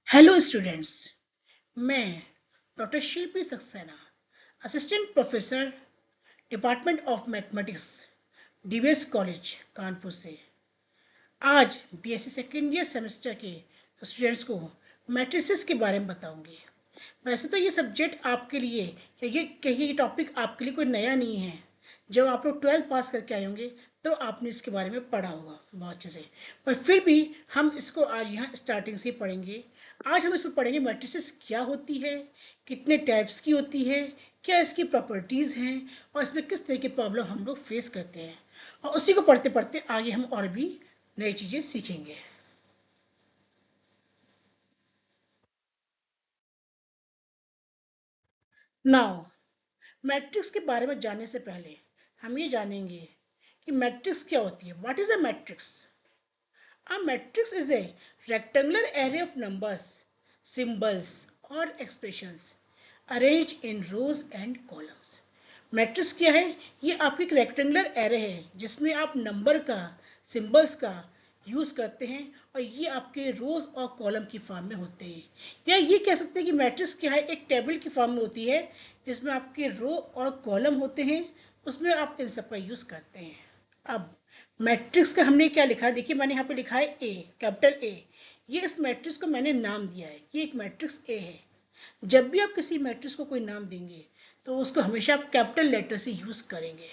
Hello students, मैं doctor Shilpi Saxena, assistant professor, department of mathematics, DVS college Kanpur से आज BSc second year semester के students को matrices के बारे में बताऊंगी। वैसे तो ये सब्जेक्ट आपके लिए ये टॉपिक आपके लिए कोई नया नहीं है। जब आप लोग 12th पास करके आए होंगे तो आपने इसके बारे में पढ़ा होगा बहुत अच्छे से, पर फिर भी हम इसको आज यहाँ स्टार्टिंग से पढ़ेंगे। आज हम इसमें पढ़ेंगे मैट्रिसेस क्या होती है, कितने टाइप्स की होती है, क्या इसकी प्रॉपर्टीज़ हैं और इसमें किस तरह की प्रॉब्लम हम लोग फेस करते हैं, और उसी को पढ़ते पढ़ते आगे हम और भी नई चीज़ें सीखेंगे। नाउ, मैट्रिक्स के बारे में जानने से पहले हम ये जानेंगे कि मैट्रिक्स क्या होती है। What is a matrix? A matrix is a rectangular array of numbers, symbols or expressions arranged in rows and columns. Matrix क्या है? ये आपकी एक रेक्टेंगुलर एरे है जिसमें आप नंबर का, सिंबल्स का यूज करते हैं और ये आपके रोज और कॉलम की फॉर्म में होते हैं। या ये कह सकते हैं कि मैट्रिक्स क्या है, एक टेबल की फॉर्म में होती है जिसमें आपके रो और कॉलम होते हैं, उसमें आप इन सब का यूज करते हैं। अब मैट्रिक्स का हमने क्या लिखा है, देखिए मैंने यहाँ पे लिखा है ए, कैपिटल ए। ये इस मैट्रिक्स को मैंने नाम दिया है कि एक मैट्रिक्स ए है। जब भी आप किसी मैट्रिक्स को कोई नाम देंगे तो उसको हमेशा आप कैपिटल लेटर से यूज करेंगे,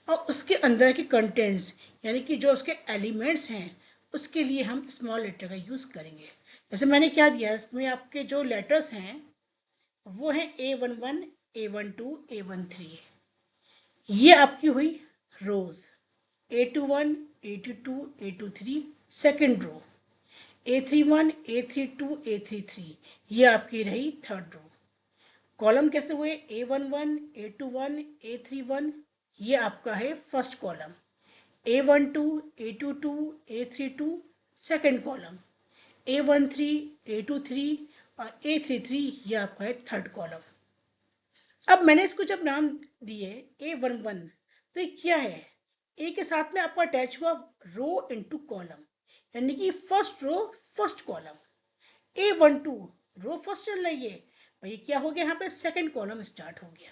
और उसके अंदर के कंटेंट्स यानी कि जो उसके एलिमेंट्स हैं उसके लिए हम स्मॉल लेटर का यूज करेंगे। जैसे मैंने क्या दिया है, इसमें आपके जो लेटर्स हैं वो हैं A11, A12, A13। ये आपकी हुई रोज। A21, A22, A23 second row. A31, A32, A33 ये आपकी रही थर्ड रो। कॉलम कैसे हुए? A11, A21, A31 ये आपका है first column. A12, A22, A32 second column. A13, A23 और A33 ये आपका है थर्ड कॉलम। अब मैंने इसको जब नाम दिए A11, तो ये क्या है? ए के साथ में आपका अटैच हुआ रो इनटू कॉलम, यानी कि first row first column. A12 row first चल रही है, भाई क्या हो गया यहाँ पे? सेकंड कॉलम स्टार्ट हो गया।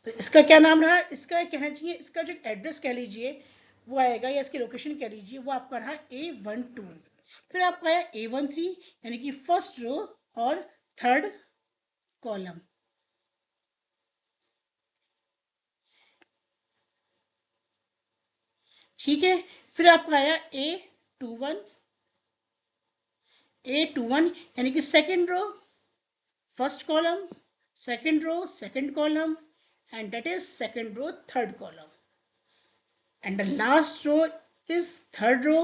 तो इसका क्या नाम रहा? इसका कहना चाहिए, इसका जो एड्रेस कह लीजिए वो आएगा, या इसकी लोकेशन कह लीजिए वो आपका रहा A12। फिर आपका आया A13 यानी कि फर्स्ट रो और थर्ड कॉलम। ठीक है, फिर आपका आया A21, A21 यानी कि second row first column, second row second column, and that is second row third column, and the last row is third row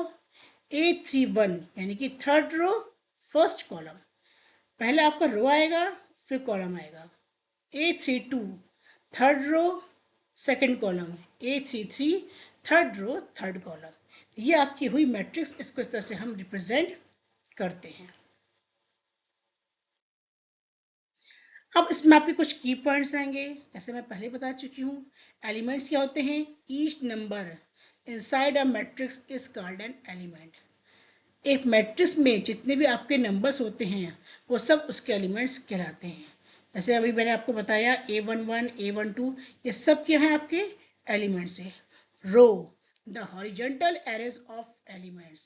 A31 यानी कि थर्ड रो फर्स्ट कॉलम। पहले आपका रो आएगा फिर कॉलम आएगा। A32 third row second column, A33 third row third column. ये आपकी हुई मैट्रिक्स, इसको इस तरह से हम रिप्रेजेंट करते हैं। अब इसमें आपके कुछ की पॉइंट्स आएंगे, जैसे मैं पहले बता चुकी हूँ। एलिमेंट्स क्या होते हैं? Each number inside a matrix is called an element. एक मैट्रिक्स में जितने भी आपके नंबर्स होते हैं वो सब उसके एलिमेंट्स कहलाते हैं। जैसे अभी मैंने आपको बताया A11, A12 ये सब क्या है? आपके एलिमेंट्स है। Row, the horizontal arrays of elements.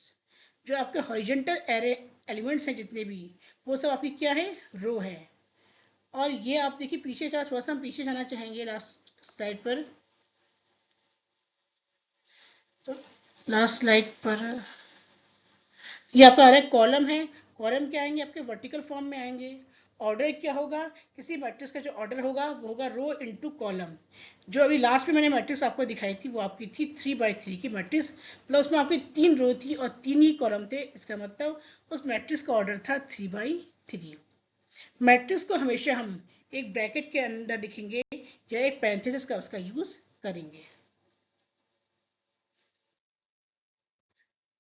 जो आपके हॉरिजॉन्टल एरे एलिमेंट्स हैं जितने भी, वो सब आपकी क्या है? रो है। और ये आप देखिए पीछे, थोड़ा सा हम पीछे जाना चाहेंगे लास्ट स्लाइड पर। तो लास्ट स्लाइड पर ये आपका आ रहा है कॉलम है। कॉलम क्या आएंगे? आपके वर्टिकल फॉर्म में आएंगे। ऑर्डर क्या होगा? किसी मैट्रिक्स का जो ऑर्डर होगा वो होगा रो इनटू कॉलम। जो अभी लास्ट में मैंने मैट्रिक्स आपको दिखाई थी वो आपकी थी 3x3 की मैट्रिक्स, मतलब उसमें आपकी 3 रो थी और 3 ही कॉलम थे। इसका मतलब उस मैट्रिक्स का ऑर्डर था 3x3। मैट्रिक्स को हमेशा हम एक ब्रैकेट के अंदर लिखेंगे या एक पैरेंथेसिस का उसका यूज करेंगे।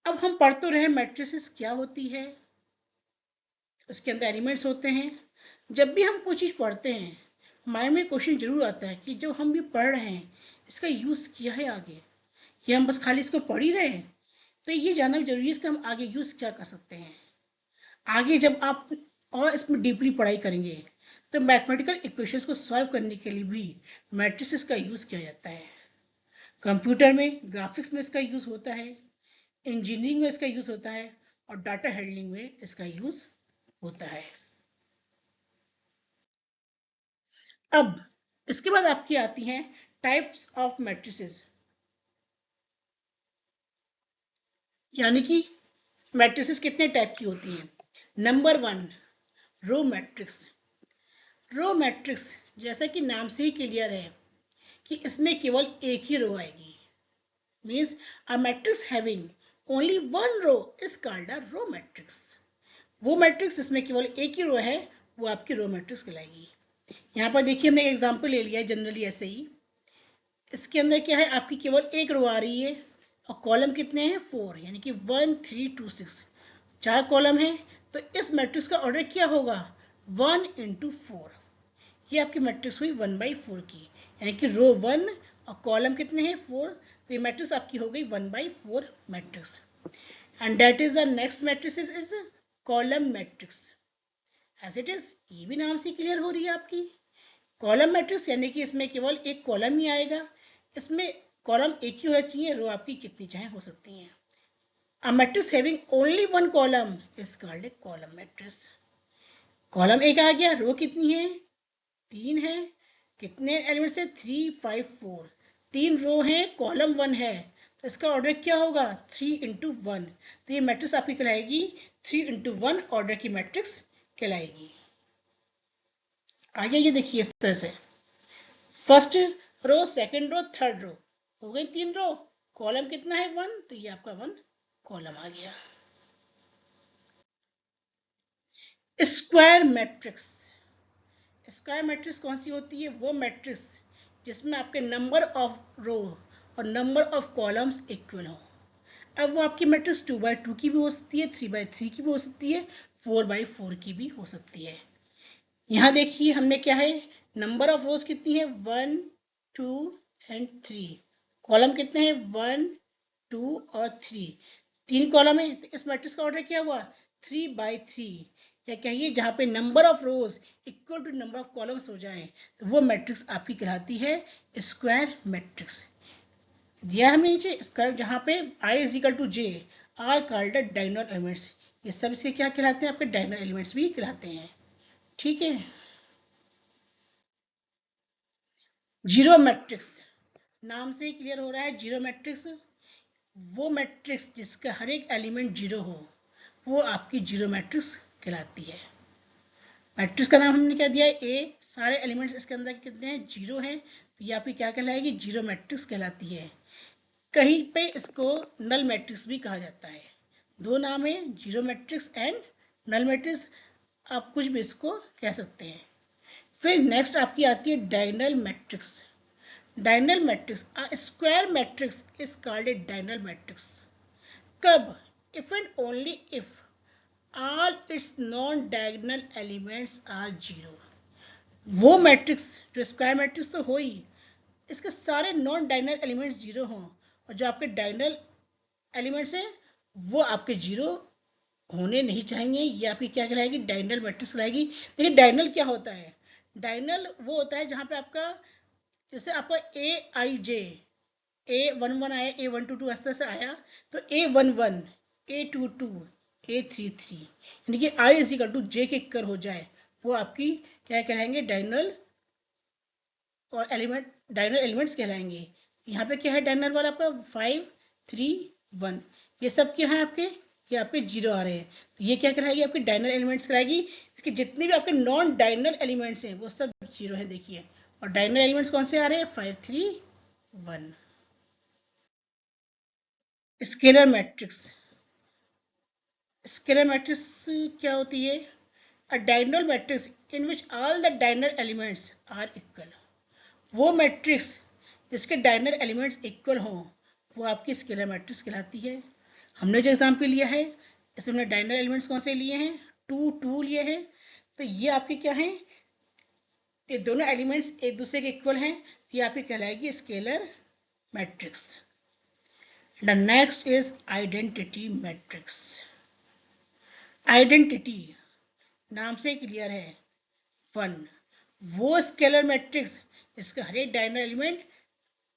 अब हम पढ़ तो रहे मैट्रिसेस क्या होती है, उसके अंदर एलिमेंट्स होते हैं। जब भी हम कोई चीज़ पढ़ते हैं माइंड में क्वेश्चन जरूर आता है कि जो हम भी पढ़ रहे हैं इसका यूज क्या है आगे, या हम बस खाली इसको पढ़ ही रहे हैं। तो ये जानना भी जरूरी है इसका हम आगे यूज क्या कर सकते हैं। आगे जब आप और इसमें डीपली पढ़ाई करेंगे तो मैथमेटिकल इक्वेशंस को सॉल्व करने के लिए भी मैट्रिसेस का यूज किया जाता है। कंप्यूटर में, ग्राफिक्स में इसका यूज होता है, इंजीनियरिंग में इसका यूज होता है और डाटा हैंडलिंग में इसका यूज होता है। अब इसके बाद आपकी आती हैं टाइप्स ऑफ मैट्रिसेस, यानी कि मैट्रिसेस कितने टाइप की होती हैं। Number 1, row matrix. Row matrix जैसा कि नाम से ही क्लियर है कि इसमें केवल एक ही रो आएगी। Means a matrix having only one row is called a row matrix. वो मैट्रिक्स जिसमें केवल एक ही रो है वो आपकी रो मैट्रिक्स कहलाएगी। यहाँ पर देखिए हमने एक एग्जांपल ले लिया है जनरली ऐसे ही। इसके अंदर क्या है, आपकी केवल एक रो आ रही है और कॉलम कितने हैं, 4, यानी कि 1 3 2 6, 4 कॉलम है। तो इस मैट्रिक्स का ऑर्डर क्या होगा, 1 into 4। ये आपकी मैट्रिक्स हुई 1/4 की, यानी कि रो 1 और कॉलम कितने हैं, 4। तो ये मैट्रिक्स आपकी हो गई 1/4 matrix. And that is the next matrix is column matrix. As it is, ये भी नाम से क्लियर हो रही है आपकी। कॉलम मैट्रिक्स यानी कि इसमें केवल एक कॉलम ही आएगा। इसमें कॉलम एक ही होना चाहिए, रो आपकी कितनी चाहे हो सकती हैं। A matrix having only one column is called a column matrix. Column एक आ गया, रो कितनी है, 3 है। कितने एलिमेंट्स है, 3 5 4। 3 रो है, कॉलम 1 है, तो इसका ऑर्डर क्या होगा, 3 into 1। तो ये मैट्रिक्स आपकी कहलाएगी 3 into 1 ऑर्डर की मैट्रिक्स कहलाएगी। आगे ये देखिए इस तरह से, first row, second row, third row, हो गई 3 रो, कॉलम कितना है 1, तो ये आपका 1 कॉलम आ गया। Square matrix. स्क्वायर मैट्रिक्स कौन सी होती है, वो मैट्रिक्स जिसमें आपके नंबर ऑफ रो और नंबर ऑफ कॉलम्स इक्वल हो। अब वो आपकी मैट्रिक्स 2/2 की भी हो सकती है, 3/3 की भी हो सकती है, 4/4 की भी हो सकती है। यहाँ देखिए हमने क्या है, नंबर ऑफ रोज कितनी है, 1 2 एंड 3। कॉलम कितने हैं, 1 2 और 3। 3 कॉलम है, तो इस मैट्रिक्स का ऑर्डर क्या हुआ, 3/3। या कहिए जहाँ पे number of rows equal to number of columns हो जाए तो वो मैट्रिक्स आपकी कहलाती है स्क्वायर मैट्रिक्स। दिया हमने नीचे स्क्वायर, जहाँ पे I is equal to J are called diagonal elements. ये सब इसके क्या कहलाते हैं, आपके डायगोनल एलिमेंट्स भी कहलाते हैं। ठीक है। जीरो मैट्रिक्स, नाम से ही क्लियर हो रहा है, जीरो मैट्रिक्स वो मैट्रिक्स जिसका हर एक एलिमेंट जीरो हो, वो आपकी जीरो मैट्रिक्स कहलाती है। मैट्रिक्स का नाम हमने क्या दिया है, ए, सारे एलिमेंट्स इसके अंदर कितने हैं, जीरो हैं, तो ये आपकी क्या कहलाएगी, जीरो मैट्रिक्स कहलाती है। कहीं पे इसको नल मैट्रिक्स भी कहा जाता है। दो नाम है, zero matrix and null matrix, आप कुछ भी इसको कह सकते हैं। फिर नेक्स्ट आपकी आती है diagonal matrix. Diagonal matrix, a square matrix is called a diagonal matrix. कब, if and only if all its non-diagonal elements are zero। वो मैट्रिक्स जो स्क्वायर मैट्रिक्स तो हो ही, इसके सारे नॉन डायगोनल एलिमेंट्स जीरो हों और जो आपके डायगोनल एलिमेंट्स हैं वो आपके जीरो होने नहीं चाहिए, ये आपकी क्या कहलाएगी, डायगोनल मैट्रिक्स कहलाएगी। देखिए डायगोनल क्या होता है, डायगोनल वो होता है जहाँ पे आपका, जैसे आपका A I J, A11 आया, A122 इस तरह से आया, तो A11 A22 A33 यानी कि I is equal to J के कर हो जाए, वो आपकी क्या कहलाएंगे, डायगोनल और एलिमेंट, डायगोनल एलिमेंट्स कहलाएंगे। यहाँ पे क्या है डायगोनल वाला आपका 5 3 1, ये सब क्या है आपके, ये आपके जीरो आ रहे हैं, तो ये क्या कहलाएगी, आपकी डायगोनल एलिमेंट्स कहलाएगी। इसके जितने भी आपके नॉन डायगोनल एलिमेंट्स हैं वो सब जीरो है, देखिए। और डायगोनल एलिमेंट्स कौन से आ रहे हैं, 5 3 1। Scalar matrix. स्केलर मैट्रिक्स क्या होती है, a diagonal matrix in which all the diagonal elements are equal. वो मैट्रिक्स जिसके डायगोनल एलिमेंट्स इक्वल हों वो आपकी स्केलर मैट्रिक्स कहलाती है। हमने जो एग्जाम्पल लिया है इसमें हमने डायगोनल एलिमेंट्स कौन से लिए हैं, 2 2 लिए हैं, तो ये आपके क्या हैं, ये दोनों एलिमेंट्स एक दूसरे के इक्वल हैं, ये आपकी कहलाएगी scalar matrix. The next is identity matrix. Identity, नाम से क्लियर है, 1। वो स्केलर मैट्रिक्स इसका हर एक डायगोनल एलिमेंट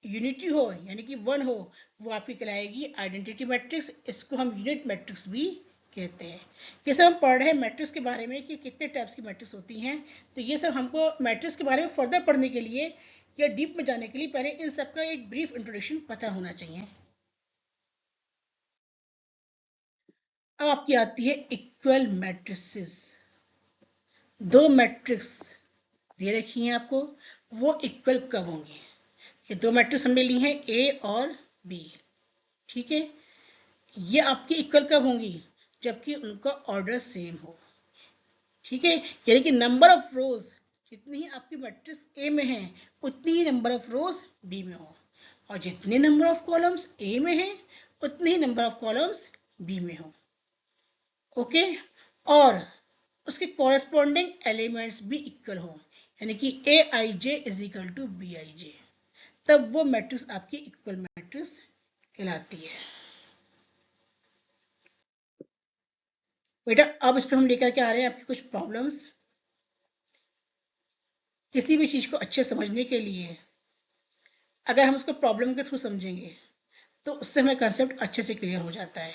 यूनिटी हो यानी कि 1 हो, वो आपकी कहलाएगी आइडेंटिटी मैट्रिक्स। इसको हम यूनिट मैट्रिक्स भी कहते हैं। ये सब हम पढ़ रहे हैं मैट्रिक्स के बारे में कि कितने टाइप्स की मैट्रिक्स होती हैं। तो ये सब हमको मैट्रिक्स के बारे में फर्दर पढ़ने के लिए या डीप में जाने के लिए पहले इन सब का एक ब्रीफ इंट्रोडक्शन पता होना चाहिए। अब आपकी आती है इक्वल मैट्रिसेस। दो मैट्रिक्स दे रखी हैं आपको, वो इक्वल कब होंगी? ये दो मैट्रिक्स हमने ली हैं ए और बी, ठीक है। ये आपकी इक्वल कब होंगी? जबकि उनका ऑर्डर सेम हो, ठीक है। यानी कि नंबर ऑफ रोज जितनी ही आपकी मैट्रिक्स ए में है उतनी ही नंबर ऑफ रोज बी में हो, और जितने नंबर ऑफ कॉलम्स ए में है उतने ही नंबर ऑफ कॉलम्स बी में हो, ओके। और उसके कॉरेस्पॉन्डिंग एलिमेंट्स भी इक्वल हो, यानी कि A I J is equal to B I J, तब वो मैट्रिक्स आपकी इक्वल मैट्रिक्स कहलाती है। बेटा अब इस पर हम लेकर के आ रहे हैं आपकी कुछ प्रॉब्लम्स। किसी भी चीज को अच्छे समझने के लिए अगर हम उसको प्रॉब्लम के थ्रू समझेंगे तो उससे हमें कंसेप्ट अच्छे से क्लियर हो जाता है।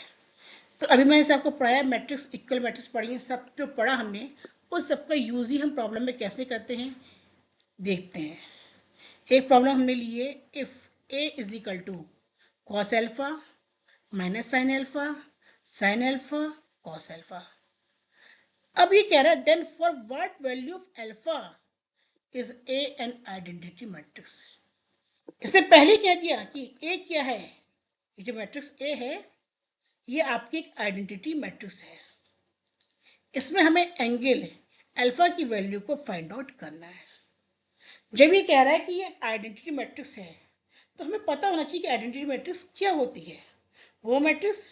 तो अभी मैंने आपको पढ़ाया मैट्रिक्स, इक्वल मैट्रिक्स पढ़ी है, सब जो पढ़ा हमने उस सब का यूज ही हम प्रॉब्लम में कैसे करते हैं देखते हैं। एक प्रॉब्लम हमने ली है, if A is equal to cos alpha minus sine alpha cos alpha. अब ये कह रहा है then for what value of alpha is A an identity matrix. इसने पहले कह दिया कि ए क्या है, ये जो मैट्रिक्स ए है ये आपकी एक आइडेंटिटी मैट्रिक्स है। इसमें हमें एंगल अल्फा की वैल्यू को फाइंड आउट करना है। जब ये कह रहा है कि ये आइडेंटिटी मैट्रिक्स है तो हमें पता होना चाहिए कि आइडेंटिटी मैट्रिक्स क्या होती है। वो मैट्रिक्स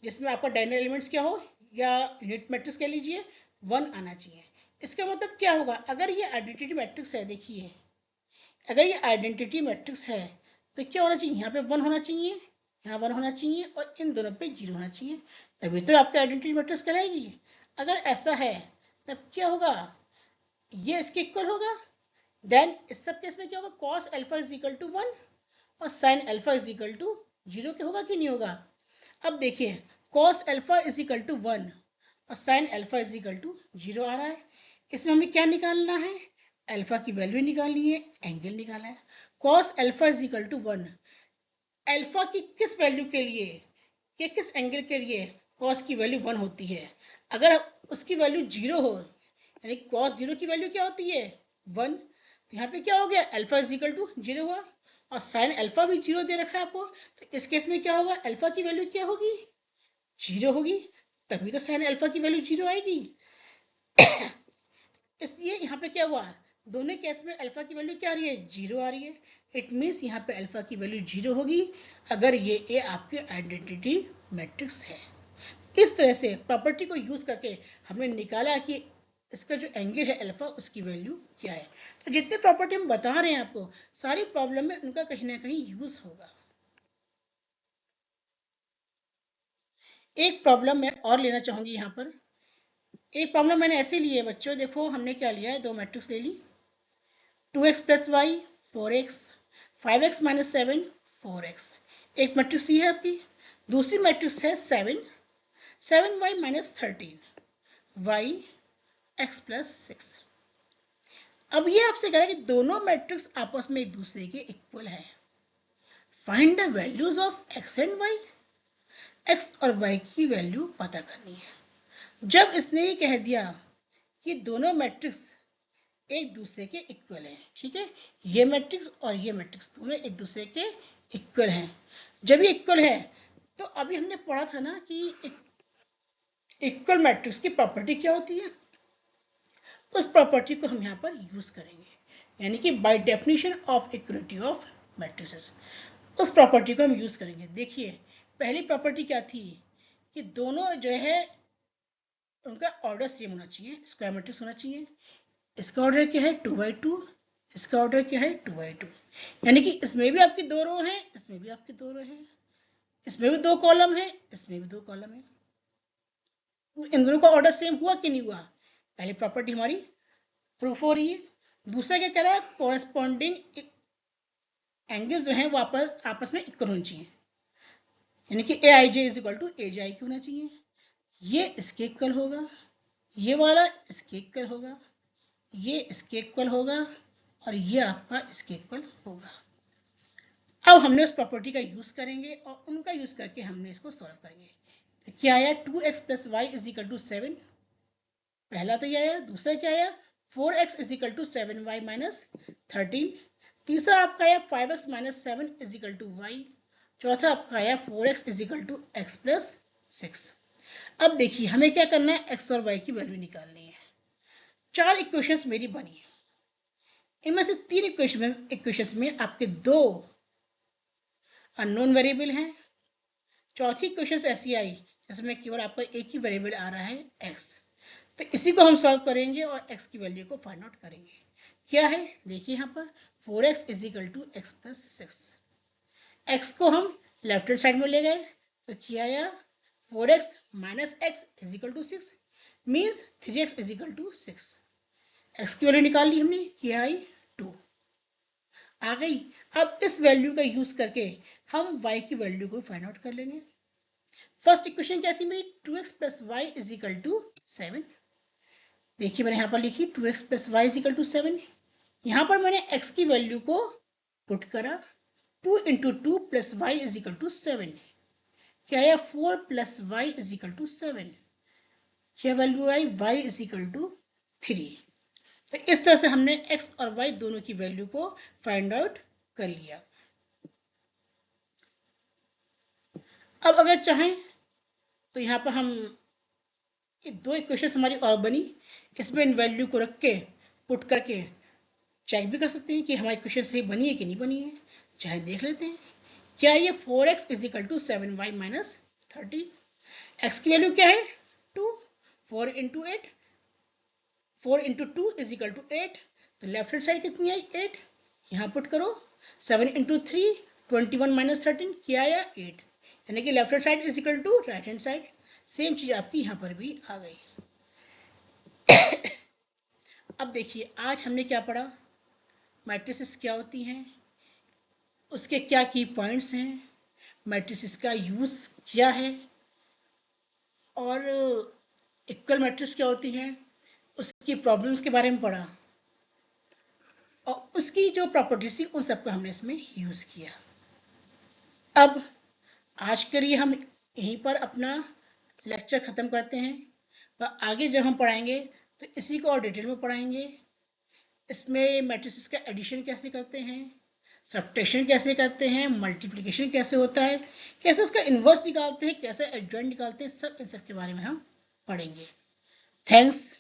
जिसमें आपका डायगोनल एलिमेंट्स क्या हो, या यूनिट मैट्रिक्स कह लीजिए, 1 आना चाहिए। इसका मतलब क्या होगा, अगर ये आइडेंटिटी मैट्रिक्स है, देखिए अगर ये आइडेंटिटी मैट्रिक्स है तो क्या होना चाहिए, यहाँ पे 1 होना चाहिए, यहाँ 1 होना चाहिए और इन दोनों पे 0 होना चाहिए, तभी तो आपकी आइडेंटिटी मैट्रिक्स कहलाएगी। अगर ऐसा है तब क्या होगा, ये इसके इक्वल होगा। देन इस सब केस में क्या होगा, cos alpha is equal to 1 और sine alpha is equal to 0 के होगा कि नहीं होगा। अब देखिए cos alpha is equal to 1 और sine alpha is equal to 0 आ रहा है। इसमें हमें क्या निकालना है, अल्फा की वैल्यू निकालनी है, एंगल निकालना है। Cos alpha is equal to 1, alpha की किस वैल्यू के लिए, कि किस एंगल के लिए कॉस की वैल्यू 1 होती है। अगर उसकी वैल्यू 0 हो, यानी कॉस 0 की वैल्यू क्या होती है 1, तो यहाँ पे क्या हो गया, अल्फा इज इक्वल टू 0 हुआ, और साइन अल्फा भी 0 दे रखा है आपको, तो इस केस में क्या होगा, अल्फा की वैल्यू क्या होगी 0 होगी, तभी तो साइन अल्फा की वैल्यू 0 आएगी। इसलिए यहाँ पे क्या हुआ, दोनों केस में अल्फा की वैल्यू क्या आ रही है 0 आ रही है। इट मीन्स यहाँ पे अल्फा की वैल्यू 0 होगी अगर ये ए आपकी आइडेंटिटी मैट्रिक्स है। इस तरह से प्रॉपर्टी को यूज करके हमने निकाला कि इसका जो एंगल है अल्फा उसकी वैल्यू क्या है। तो जितने प्रॉपर्टी हम बता रहे हैं आपको सारी प्रॉब्लम में उनका कहीं ना कहीं यूज होगा। एक प्रॉब्लम मैं और लेना चाहूंगी यहाँ पर। एक प्रॉब्लम मैंने ऐसे ली है बच्चों, देखो हमने क्या लिया है, दो मैट्रिक्स ले ली, 2x plus Y 4x, 5x minus 7 4x। एक मैट्रिक्स ये है आपकी, दूसरी मैट्रिक्स है 7y minus 13 y x plus 6। अब ये आपसे कह रहा है कि दोनों मैट्रिक्स आपस में एक दूसरे के इक्वल है। Find the values of x and y, x और y की वैल्यू पता करनी है। जब इसने ये कह दिया कि दोनों मैट्रिक्स एक दूसरे के इक्वल हैं, ठीक है, ये मैट्रिक्स और ये मैट्रिक्स दोनों एक दूसरे के इक्वल हैं। जब ये इक्वल है तो अभी हमने पढ़ा था ना कि इक्वल मैट्रिक्स की प्रॉपर्टी क्या होती है, उस प्रॉपर्टी को हम यहाँ पर यूज करेंगे, यानी कि by definition of equality of matrices उस प्रॉपर्टी को हम यूज करेंगे। देखिए पहली प्रॉपर्टी क्या थी कि दोनों जो है उनका ऑर्डर सेम होना चाहिए, स्क्वायर मैट्रिक्स होना चाहिए। इसका ऑर्डर क्या है 2x2, इसका ऑर्डर क्या है 2x2, यानी कि इसमें भी आपकी दो रो हैं, इसमें भी आपकी दो रो हैं, इसमें भी दो कॉलम है, इसमें भी दो कॉलम है। तो इन दोनों का ऑर्डर सेम हुआ कि नहीं हुआ, पहली प्रॉपर्टी हमारी प्रूफ हो रही है। दूसरा क्या कह रहा है, कोरेस्पॉन्डिंग एंगल जो है वो आपस में इक्वल होनी चाहिए, यानी कि A I J is equal to A J I क्यू होना चाहिए। ये इसके इक्वल होगा, ये वाला इसके इक्वल होगा, ये इसके इक्वल होगा और ये आपका इसके इक्वल होगा। अब हमने उस प्रॉपर्टी का यूज करेंगे और उनका यूज करके हमने इसको सॉल्व करेंगे। तो क्या आया, 2x plus Y is equal to 7, पहला तो ये आया। दूसरा क्या आया, 4x is equal to 7y minus 13। तीसरा आपका आया 5x minus 7 is equal to Y. चौथा आपका आया 4x is equal to x plus 6। अब देखिए हमें क्या करना है, x और y की वैल्यू निकालनी है। 4 इक्वेशंस मेरी बनी है, इनमें से 3 इक्वेशंस में आपके 2 अननोन वेरिएबल हैं। चौथी इक्वेशन ऐसी आई जिसमें केवल आपका एक ही वेरिएबल आ रहा है x। तो इसी को हम सॉल्व करेंगे और x की वैल्यू को फाइंड आउट करेंगे। क्या है, देखिए यहाँ पर 4x is equal to X plus 6। x को हम लेफ्ट हैंड साइड में ले गए तो क्या आया, 4x minus X is equal to 6 means 3x is equal to 6। x की वैल्यू निकाल ली हमने, क्या आई 2 आ गई। अब इस वैल्यू का यूज करके हम y की वैल्यू को फाइंड आउट कर लेंगे। फर्स्ट इक्वेशन क्या थी मेरी, 2x plus Y is equal to 7। देखिए मैंने यहाँ पर लिखी 2x plus Y is equal to 7। यहाँ पर मैंने x की वैल्यू को पुट करा, 2 into 2 plus Y is equal to 7। क्या आया, 4 plus Y is equal to 7। क्या वैल्यू आई, y इज इक्वल टू 3। तो इस तरह से हमने x और y दोनों की वैल्यू को फाइंड आउट कर लिया। अब अगर चाहें तो यहाँ पर हम ये 2 इक्वेशन हमारी और बनी, इसमें इन वैल्यू को रख के पुट करके चेक भी कर सकते हैं कि हमारी इक्वेशन सही बनी है कि नहीं बनी है। चाहे देख लेते हैं, क्या ये 4x is equal to 7y minus 13। x की वैल्यू क्या है 2, 4 into 8, 4 into 2 is equal to 8। तो लेफ्ट हैंड साइड कितनी आई 8, यहाँ पुट करो 7 इंटू 3 21 माइनस 13, क्या आया 8, यानी कि left hand side is equal to right hand side. Same चीज आपकी यहाँ पर भी आ गई। अब देखिए आज हमने क्या पढ़ा, मैट्रिसेस क्या होती हैं, उसके क्या की पॉइंट्स हैं, मैट्रिसेस का यूज क्या है और इक्वल मैट्रिक्स क्या होती हैं, उसकी प्रॉब्लम्स के बारे में पढ़ा और उसकी जो प्रॉपर्टीज थी उन सबको हमने इसमें यूज किया। अब आज के लिए हम यहीं पर अपना लेक्चर खत्म करते हैं और आगे जब हम पढ़ाएंगे तो इसी को और डिटेल में पढ़ाएंगे। इसमें मैट्रिसेस का एडिशन कैसे करते हैं, सब्ट्रैक्शन कैसे करते हैं, मल्टीप्लिकेशन कैसे होता है, कैसे उसका इन्वर्स निकालते हैं, कैसे एडजॉइंट निकालते हैं, सब इन सब के बारे में हम पढ़ेंगे। थैंक्स।